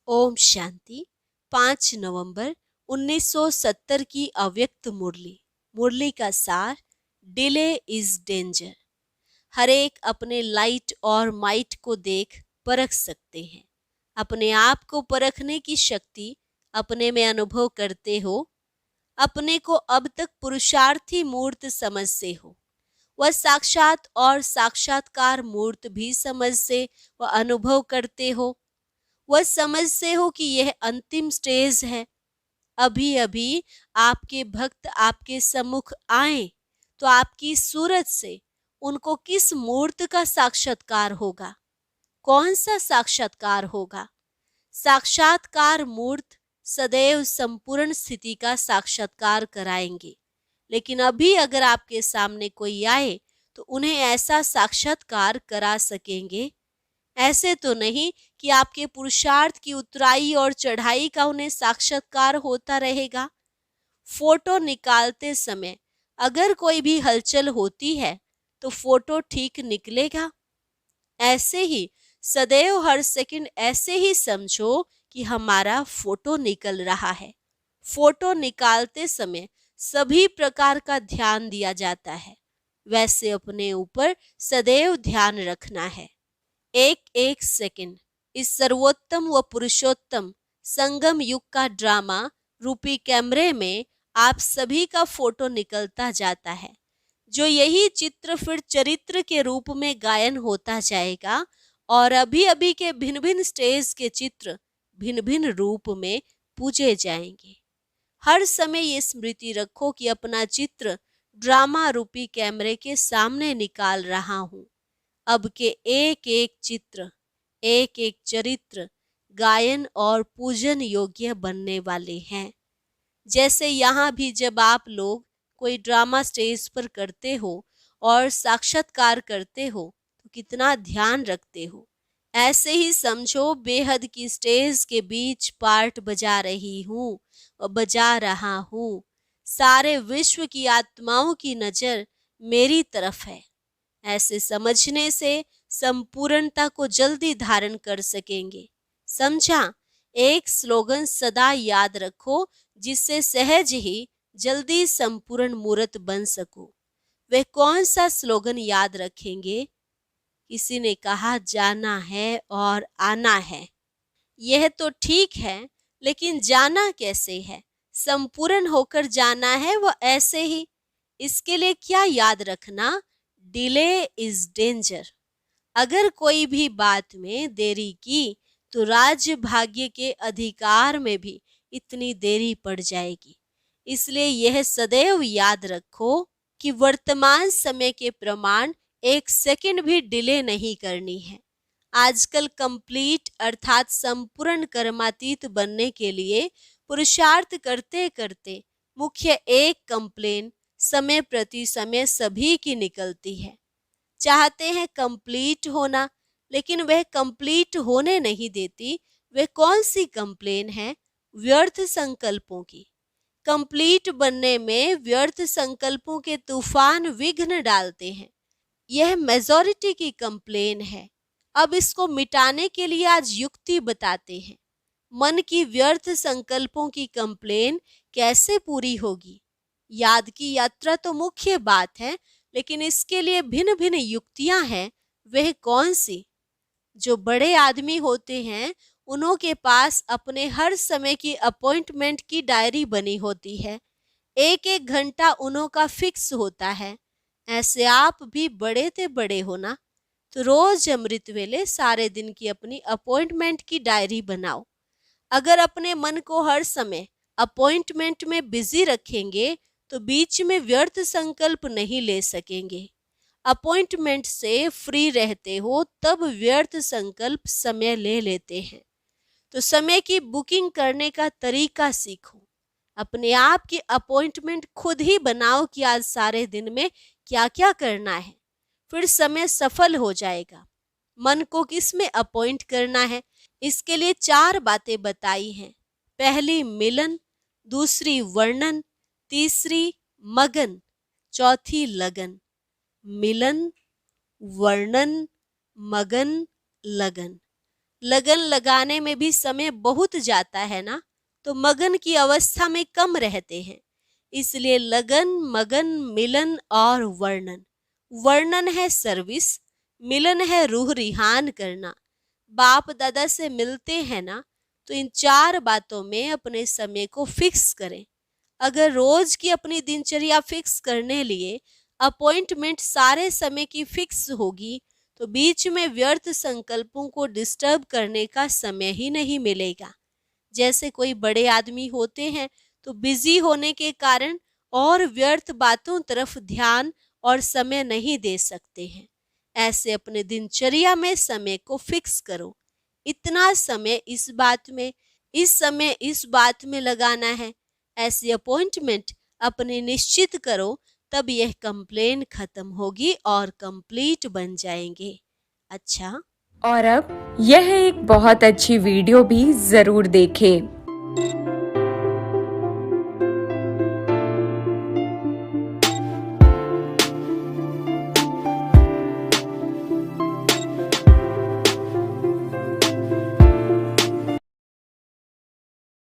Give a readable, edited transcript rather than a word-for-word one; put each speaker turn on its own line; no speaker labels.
ओम शांति। 5 नवंबर 1970 की अव्यक्त मुरली। मुरली का सार, डिले इज डेंजर। हर एक अपने लाइट और माइट को देख परख सकते हैं। अपने आप को परखने की शक्ति अपने में अनुभव करते हो। अपने को अब तक पुरुषार्थी मूर्त समझते हो, वह साक्षात और साक्षात्कार मूर्त भी समझते व अनुभव करते हो। वह समझते हो कि यह अंतिम स्टेज है। अभी अभी आपके भक्त आपके सम्मुख आए तो आपकी सूरत से उनको किस मूर्त का साक्षात्कार होगा? कौन सा साक्षात्कार होगा? साक्षात्कार मूर्त सदैव संपूर्ण स्थिति का साक्षात्कार कराएंगे। लेकिन अभी अगर आपके सामने कोई आए तो उन्हें ऐसा साक्षात्कार करा सकेंगे? ऐसे तो नहीं कि आपके पुरुषार्थ की उतराई और चढ़ाई का उन्हें साक्षात्कार होता रहेगा। फोटो निकालते समय अगर कोई भी हलचल होती है तो फोटो ठीक निकलेगा। ऐसे ही सदैव हर सेकंड ऐसे ही समझो कि हमारा फोटो निकल रहा है। फोटो निकालते समय सभी प्रकार का ध्यान दिया जाता है, वैसे अपने ऊपर सदैव ध्यान रखना है। एक एक सेकंड इस सर्वोत्तम व पुरुषोत्तम संगम युग का ड्रामा रूपी कैमरे में आप सभी का फोटो निकलता जाता है। जो यही चित्र फिर चरित्र के रूप में गायन होता जाएगा और अभी अभी के भिन्न भिन्न स्टेज के चित्र भिन्न भिन्न रूप में पूजे जाएंगे। हर समय ये स्मृति रखो कि अपना चित्र ड्रामा रूपी कैमरे के सामने निकाल रहा हूं। अब के एक एक चित्र, एक एक चरित्र गायन और पूजन योग्य बनने वाले हैं। जैसे यहाँ भी जब आप लोग कोई ड्रामा स्टेज पर करते हो और साक्षात्कार करते हो तो कितना ध्यान रखते हो। ऐसे ही समझो बेहद की स्टेज के बीच पार्ट बजा रही हूँ और बजा रहा हूँ। सारे विश्व की आत्माओं की नजर मेरी तरफ है। ऐसे समझने से संपूर्णता को जल्दी धारण कर सकेंगे। समझा? एक स्लोगन सदा याद रखो जिससे सहज ही जल्दी संपूर्ण मूर्त बन सको। वे कौन सा स्लोगन याद रखेंगे? किसी ने कहा जाना है और आना है। यह तो ठीक है, लेकिन जाना कैसे है? संपूर्ण होकर जाना है वो ऐसे ही। इसके लिए क्या याद रखना? Delay is danger. अगर कोई भी बात में देरी की तो राज्य भाग्य के अधिकार में भी इतनी देरी पड़ जाएगी। इसलिए यह सदैव याद रखो कि वर्तमान समय के प्रमाण एक सेकंड भी डिले नहीं करनी है। आजकल कंप्लीट अर्थात संपूर्ण कर्मातीत बनने के लिए पुरुषार्थ करते करते मुख्य एक कंप्लेन समय प्रति समय सभी की निकलती है। चाहते हैं कंप्लीट होना, लेकिन वह कंप्लीट होने नहीं देती। वह कौन सी कंप्लेन है? व्यर्थ संकल्पों की। कंप्लीट बनने में व्यर्थ संकल्पों के तूफान विघ्न डालते हैं। यह मेजॉरिटी की कंप्लेन है। अब इसको मिटाने के लिए आज युक्ति बताते हैं। मन की व्यर्थ संकल्पों की कंप्लेन कैसे पूरी होगी? याद की यात्रा तो मुख्य बात है, लेकिन इसके लिए भिन्न भिन्न युक्तियां हैं। वह कौन सी? जो बड़े आदमी होते हैं उन्हों के पास अपने हर समय की अपॉइंटमेंट की डायरी बनी होती है। एक एक घंटा उन्हों का फिक्स होता है। ऐसे आप भी बड़े थे बड़े हो ना, तो रोज अमृत वेले सारे दिन की अपनी अपॉइंटमेंट की डायरी बनाओ। अगर अपने मन को हर समय अपॉइंटमेंट में बिजी रखेंगे तो बीच में व्यर्थ संकल्प नहीं ले सकेंगे। अपॉइंटमेंट से फ्री रहते हो तब व्यर्थ संकल्प समय ले लेते हैं। तो समय की बुकिंग करने का तरीका सीखो। अपने आप की अपॉइंटमेंट खुद ही बनाओ कि आज सारे दिन में क्या क्या करना है। फिर समय सफल हो जाएगा। मन को किस में अपॉइंट करना है, इसके लिए 4 बातें बताई हैं। पहली मिलन, दूसरी वर्णन, तीसरी मगन, चौथी लगन। मिलन, वर्णन, मगन, लगन। लगन लगाने में भी समय बहुत जाता है ना, तो मगन की अवस्था में कम रहते हैं। इसलिए लगन, मगन, मिलन और वर्णन। वर्णन है सर्विस, मिलन है रूह रिहान करना। बाप दादा से मिलते हैं ना, तो इन 4 बातों में अपने समय को फिक्स करें। अगर रोज की अपनी दिनचर्या फिक्स करने लिए अपॉइंटमेंट सारे समय की फिक्स होगी, तो बीच में व्यर्थ संकल्पों को डिस्टर्ब करने का समय ही नहीं मिलेगा। जैसे कोई बड़े आदमी होते हैं तो बिजी होने के कारण और व्यर्थ बातों तरफ ध्यान और समय नहीं दे सकते हैं। ऐसे अपने दिनचर्या में समय को फिक्स करो। इतना समय इस बात में, इस समय इस बात में लगाना है। ऐसी अपॉइंटमेंट अपने निश्चित करो, तब यह कंप्लेन खत्म होगी और कंप्लीट बन जाएंगे। अच्छा,
और अब यह एक बहुत अच्छी वीडियो भी जरूर देखें।